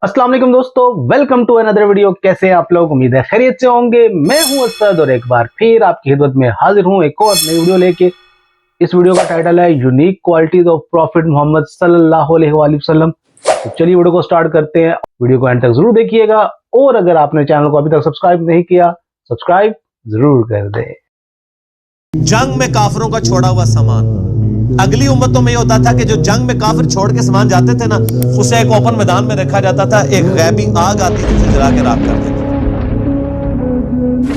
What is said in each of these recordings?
अस्सलाम वालेकुम दोस्तों, वेलकम टू अनदर वीडियो। कैसे हैं आप लोग? उम्मीद है खैरियत से होंगे। मैं हूं असद और एक बार फिर आपकी खिदमत में हाजिर हूं एक और नई वीडियो लेके। इस वीडियो का टाइटल है unique qualities of prophet Muhammad सल्लल्लाहु अलैहि वसल्लम। तो चलिए वीडियो को स्टार्ट करते हैं। वीडियो को एंड तक जरूर देखिएगा और अगर आपने चैनल को अभी तक सब्सक्राइब नहीं किया, सब्सक्राइब जरूर कर दे। जंग में काफिरों का छोड़ा हुआ सामान। अगली उम्मतों में ये होता था कि जो जंग में काफिर छोड़ के सामान जाते थे ना, उसे एक ओपन मैदान में रखा जाता था, एक गैबी आग आती थी, उसे जला के राख कर देते थे।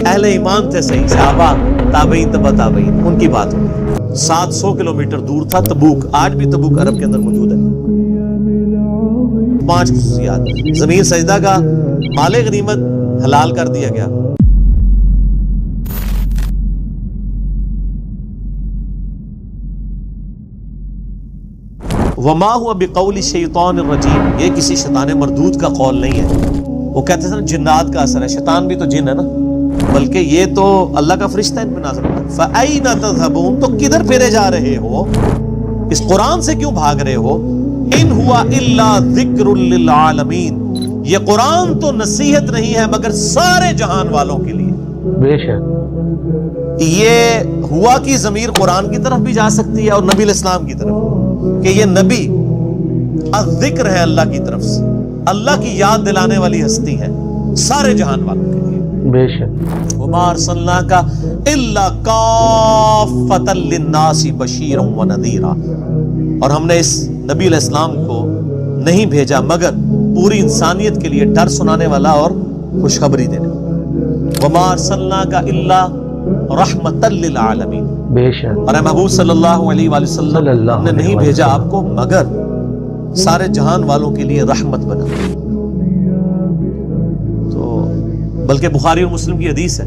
अहले ईमान थे सही, सहाबा, ताबईन, तबा ताबईन, उनकी बात होगी। 700 किलोमीटर दूर था तबूक। आज भी तबूक अरब के अंदर मौजूद है। 5 खुसूसियात। जमीन सजदा का, माले गनीमत हलाल कर दिया गया। वमा हुआ बिकौली शैतान रजीम, ये किसी शैतान मरदूद का कौल नहीं है। वो कहते थे ना जिन्नात का असर है, शैतान भी तो जिन है ना, बल्कि ये तो अल्लाह का फरिश्ता है इन पे नाज़िल होता है। फ़अैना तज़हबून, तो किधर फिरे जा रहे हो? इस कुरान से क्यों भाग रहे हो? इन हुआ इल्ला ज़िक्रुल लिल आलमीन, ये कुरान तो नसीहत नहीं है मगर सारे जहान वालों के लिए। बेशक ये हुआ की ज़मीर कुरान की तरफ भी जा सकती है और नबी इस्लाम की तरफ, कि ये नबी अज़िक्र है अल्लाह की तरफ से, अल्लाह की याद दिलाने वाली हस्ती है सारे जहान वालों के लिए। बेशक वमा अर्सलनाका इल्ला काफ़तल लिन्नासी बशीरन व नज़ीरा, और हमने इस नबी अलैहिस्सलाम को नहीं भेजा मगर पूरी इंसानियत के लिए डर सुनाने वाला और खुशखबरी देने। वमा अर्सलनाका इल्ला रहमतल लिल आलमीन, बेशक और महबूब सल्लल्लाहु अलैहि वसल्लम ने नहीं भेजा आपको मगर सारे जहान वालों के लिए रहमत बना। तो बल्कि बुखारी और मुस्लिम की हदीस है,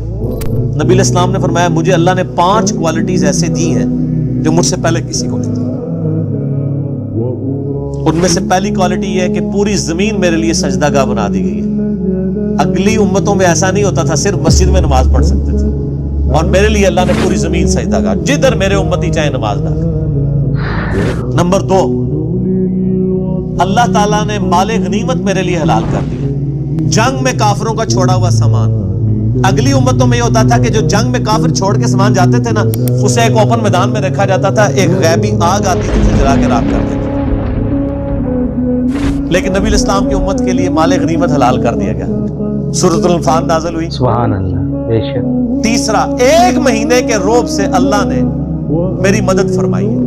नबी इस्लाम ने फरमाया मुझे अल्लाह ने 5 क्वालिटीज ऐसे दी हैं जो मुझसे पहले किसी को नहीं थी। उनमें से पहली क्वालिटी यह है कि पूरी जमीन मेरे लिए सजदागाह बना दी गई है। अगली उम्मतों में ऐसा नहीं होता था, सिर्फ मस्जिद में नमाज पढ़ सकते थे, और मेरे लिए अल्लाह ने पूरी जमीन सजदागाह, जिधर मेरे उम्मती चाहे नमाज ना करें। नंबर 2, अल्लाह ताला ने माले गनीमत मेरे लिए हलाल कर दिया। जंग में काफिरों का छोड़ा हुआ सामान। अगली उम्मतों में ये होता था कि जो जंग में काफिर छोड़ के सामान जाते थे ना, उसे एक ओपन मैदान में रखा जाता था, एक गैबी आग आती थी, उसे जला के राख कर देते थे। लेकिन नबी इस्लाम की उम्मत के लिए माले गनीमत हलाल कर दिया गया। सूरतुल अनफाल नाज़िल हुई। सुभान अल्लाह। बेशक तीसरा, 1 महीने के रोब से अल्लाह ने मेरी मदद फरमाई है,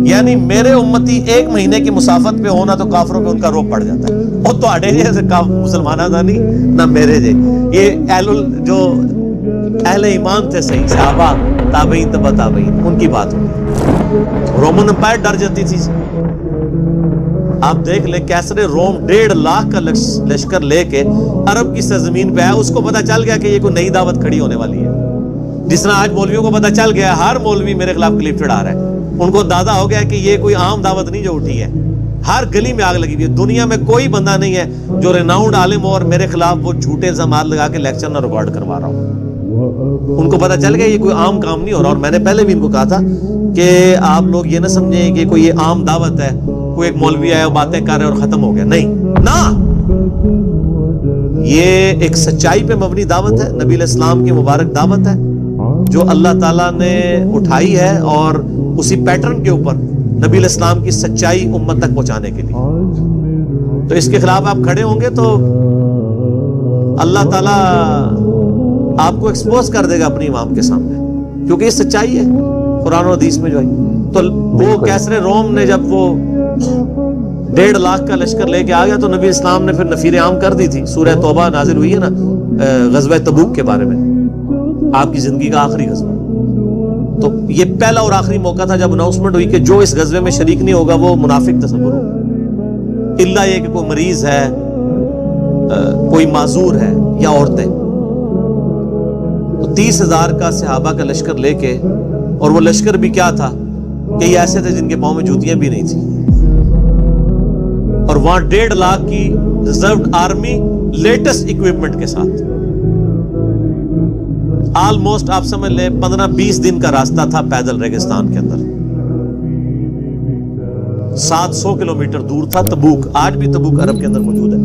यानी मेरे उम्मती 1 महीने की मुसाफत पे होना तो काफिरों पे उनका रोब पड़ जाता है। वो तो अड़े जैसे मुसलमाना था नहीं ना मेरे जे, ये जो अहले ईमान थे सही, सहाबा, ताबईन, तबा ताबईन, उनकी बात होगी। रोमन एम्पायर डर जाती थी। आप देख ले कैसरे रोम 1.5 लाख का लश्कर लेके अरब की सरजमीन पे आया। उसको पता चल गया कि ये कोई नई दावत खड़ी होने वाली है। जिस तरह आज मौलवियों को पता चल गया हर मौलवी मेरे खिलाफ क्लिप चढ़ा रहा है, उनको अंदाजा हो गया कि ये कोई आम दावत नहीं जो उठी है। हर गली में आग लगी हुई है। दुनिया में कोई बंदा नहीं है जो रिनाउंड आलिम हो और मेरे खिलाफ वो झूठे इल्जामात लगा के लेक्चर ना रिकॉर्ड करवा रहा हूँ। उनको पता चल गया ये कोई आम काम नहीं हो रहा। और मैंने पहले भी इनको कहा था कि आप लोग ये ना समझें कि कोई ये आम दावत है, कोई एक मौलवी आया बातें कर रहे और खत्म हो गया, नहीं ना, ये एक सच्चाई पे मबनी दावत है, नबी इस्लाम की मुबारक दावत है जो अल्लाह ताला ने उठाई है, और उसी पैटर्न के ऊपर नबी इस्लाम की सच्चाई उम्मत तक पहुंचाने के लिए। तो इसके खिलाफ आप खड़े होंगे तो अल्लाह ताला आपको एक्सपोज कर देगा अपनी इमाम के सामने, क्योंकि ये सच्चाई है कुरान और हदीस में जो है। तो वो कैसरे रोम ने जब वो 1.5 लाख का लश्कर लेके आ गया तो नबी इस्लाम ने फिर नफीर आम कर दी थी। सूरह तौबा नाजिल हुई है ना गज़वा तबूक के बारे में, आपकी जिंदगी का आखिरी गज़वा। तो ये पहला और आखिरी मौका था जब अनाउंसमेंट हुई कि जो इस गज़वे में शरीक नहीं होगा वो मुनाफिक तस्वुर होगा, इल्ला ये कि कोई मरीज है, कोई माजूर है या औरतें। तो 30,000 का सहाबा का लश्कर लेके, और वो लश्कर भी क्या था कि ये ऐसे थे जिनके पाँव में जूतियां भी नहीं थी, और वहां 1.5 लाख की रिजर्व्ड आर्मी लेटेस्ट इक्विपमेंट के साथ। ऑलमोस्ट आप समझ ले 15-20 दिन का रास्ता था पैदल रेगिस्तान के अंदर। 700 किलोमीटर दूर था तबूक। आज भी तबूक अरब के अंदर मौजूद है।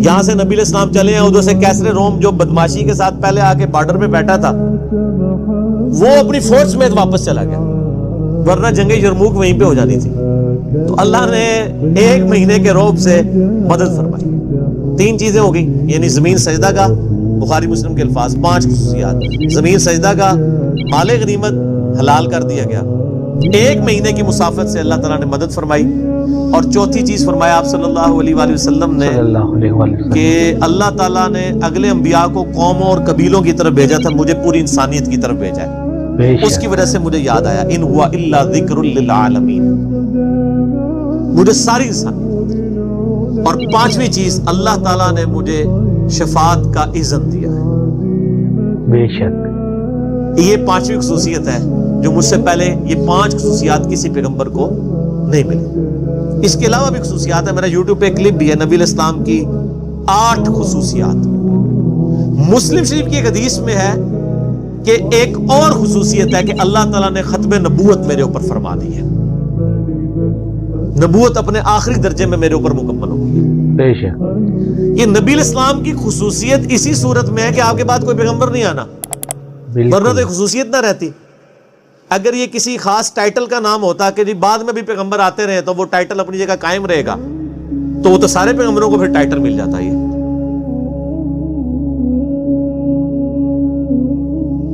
यहां से नबी इस्लाम चले हैं, उधर से कैसरे रोम जो बदमाशी के साथ पहले आके बॉर्डर पे बैठा था वो अपनी फोर्स में वापस चला गया, वरना जंगे यरमूक वहीं पे हो जानी थी। तो अल्लाह ने 1 महीने के रौब से मदद फरमाई। 3 चीजें हो गई, यानी जमीन सजदा का, बुखारी मुस्लिम के अल्फाज, 5 खुसूसियात। जमीन सजदा का, माले गनीमत हलाल कर दिया गया, 1 महीने की मुसाफत से अल्लाह ताला ने मदद फरमाई, और चौथी चीज फरमाया आप सल्लल्लाहु अलैहि वसल्लम ने कि अल्लाह ताला ने अगले अंबिया को कौमों और कबीलों की तरफ भेजा था, मुझे पूरी इंसानियत की तरफ भेजा है। उसकी वजह से मुझे याद आया, इन हुआ इल्ला ज़िक्रुल लिल आलमीन, मुझे सारी इंसानियत। और 5वीं चीज, अल्लाह ताला ने मुझे शफाअत का इज़्न दिया है। बेशक ये 5वीं खुसूसियत है जो मुझसे पहले ये 5 खुसूसियात किसी पैगंबर को नहीं मिली। इसके अलावा भी खुसूसियात है, मेरा यूट्यूब पे क्लिप भी है नबी इस्लाम की 8 खुसूसियात। मुस्लिम शरीफ की एक हदीस में है कि एक और खुसूसियत है कि अल्लाह ताला ने खत्म नबूवत मेरे ऊपर फरमा दी है, नबूवत अपने आखिरी दर्जे में मेरे ऊपर मुकम्मल होगी। बेशक ये नबी इस्लाम की खुसूसियत इसी सूरत में है कि आपके बाद कोई पैगंबर नहीं आना, वरना तो खुसूसियत ना रहती। अगर ये किसी खास टाइटल का नाम होता कि जी बाद में भी पैगंबर आते रहे तो वो टाइटल अपनी जगह कायम रहेगा, तो वो तो सारे पैगंबरों को फिर टाइटल मिल जाता है।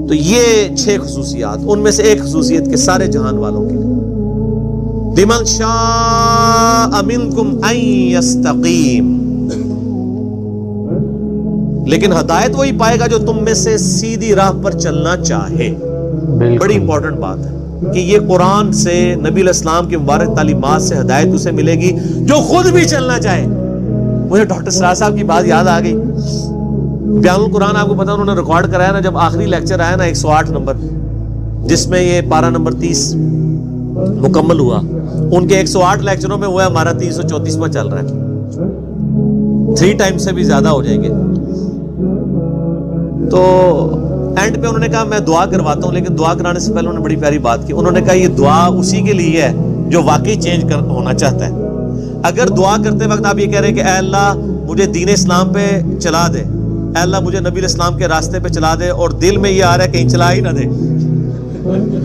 तो ये 6 खुसूसियात, उनमें से एक खुसूसियत के सारे जहान वालों के लिए, लिमन शाअ मिनकुम अन यस्तकीम, लेकिन हदायत वही पाएगा जो तुम में से सीधी राह पर चलना चाहे। बड़ी इंपॉर्टेंट बात है कि ये कुरान से, नबी इस्लाम की मुबारक तालीमात से हदायत उसे मिलेगी जो खुद भी चलना चाहे। मुझे डॉक्टर सराज साहब की बात याद आ गई। बयानुल कुरान आपको पता उन्होंने रिकॉर्ड कराया ना, जब आखिरी लेक्चर आया ना 108 नंबर, जिसमें ये पारा नंबर 30 मुकम्मल हुआ, उनके 108 लेक्चरों में हुआ, हमारा 334वां चल रहा है, 3 टाइम से भी ज्यादा हो जाएंगे। तो एंड पे उन्होंने कहा मैं दुआ करवाता हूं, लेकिन दुआ कराने से पहले उन्होंने बड़ी प्यारी बात की। उन्होंने कहा ये दुआ उसी के लिए है जो वाकई चेंज होना चाहता है। अगर दुआ करते वक्त आप ये कह रहे हैं कि ऐ अल्लाह मुझे दीन इस्लाम पे चला दे, ऐ अल्लाह मुझे नबी इस्लाम के रास्ते पे चला दे, और दिल में ये आ रहा है कहीं चला ही ना दे,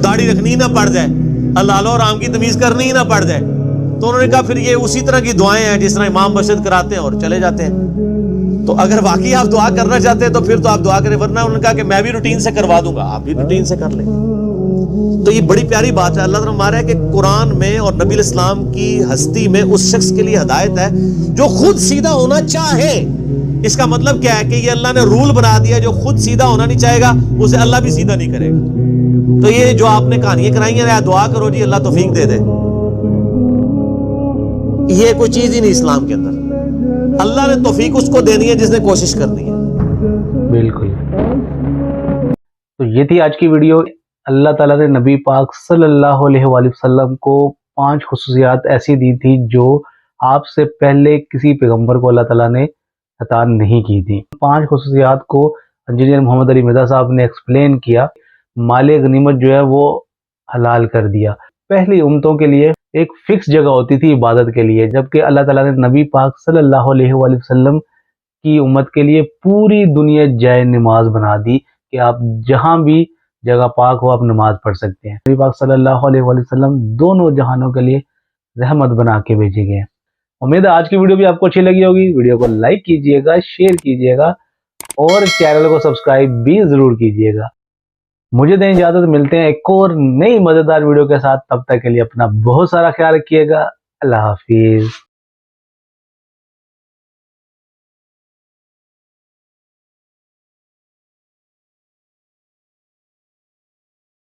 दाढ़ी रखनी ना पड़ जाए, हलाल और हराम की तमीज करनी ही ना पड़ जाए, तो उन्होंने कहा फिर ये उसी तरह की दुआएं हैं जिस तरह इमाम मस्जिद कराते हैं और चले जाते हैं। तो अगर वाकई आप दुआ करना चाहते हैं तो फिर तो आप दुआ करें, वरना उन्होंने कहा कि मैं भी रूटीन से करवा दूंगा, आप भी रूटीन से कर लें। तो ये बड़ी प्यारी बात है। अल्लाह फरमा रहा है कि कुरान में और नबी इस्लाम की हस्ती में उस शख्स के लिए हदायत है जो खुद सीधा होना चाहे। इसका मतलब क्या है कि ये अल्लाह ने रूल बना दिया, जो खुद सीधा होना नहीं चाहेगा उसे अल्लाह भी सीधा नहीं करेगा। तो ये जो आपने कहानियां कराई हैं, दुआ करो जी अल्लाह तौफीक दे दे, ये कोई चीज ही नहीं इस्लाम के अंदर। अल्लाह ने तौफीक उसको देनी है जिसने कोशिश करनी है। बिल्कुल। तो ये थी आज की वीडियो। अल्लाह ताला ने नबी पाक सल्लल्लाहु अलैहि वसल्लम को 5 खुसूसियात ऐसी दी थी जो आपसे पहले किसी पैगंबर को अल्लाह ताला ने अता नहीं की थी। 5 खुसूसियात को इंजीनियर मोहम्मद अली मिर्जा साहब ने एक्सप्लेन किया। माले गनीमत जो है वो हलाल कर दिया। पहली उम्मतों के लिए एक फिक्स जगह होती थी इबादत के लिए, जबकि अल्लाह ताला ने नबी पाक सल्लल्लाहु अलैहि वसल्लम की उम्मत के लिए पूरी दुनिया जाए नमाज बना दी कि आप जहां भी जगह पाक हो आप नमाज पढ़ सकते हैं। नबी पाक सल्लल्लाहु अलैहि वसल्लम दोनों जहानों के लिए रहमत बना के भेजे गए। उम्मीद है आज की वीडियो भी आपको अच्छी लगी होगी। वीडियो को लाइक कीजिएगा, शेयर कीजिएगा और चैनल को सब्सक्राइब भी जरूर कीजिएगा। मुझे दें इजाजत, मिलते हैं एक और नई मजेदार वीडियो के साथ। तब तक के लिए अपना बहुत सारा ख्याल रखिएगा। अल्लाह हाफिज।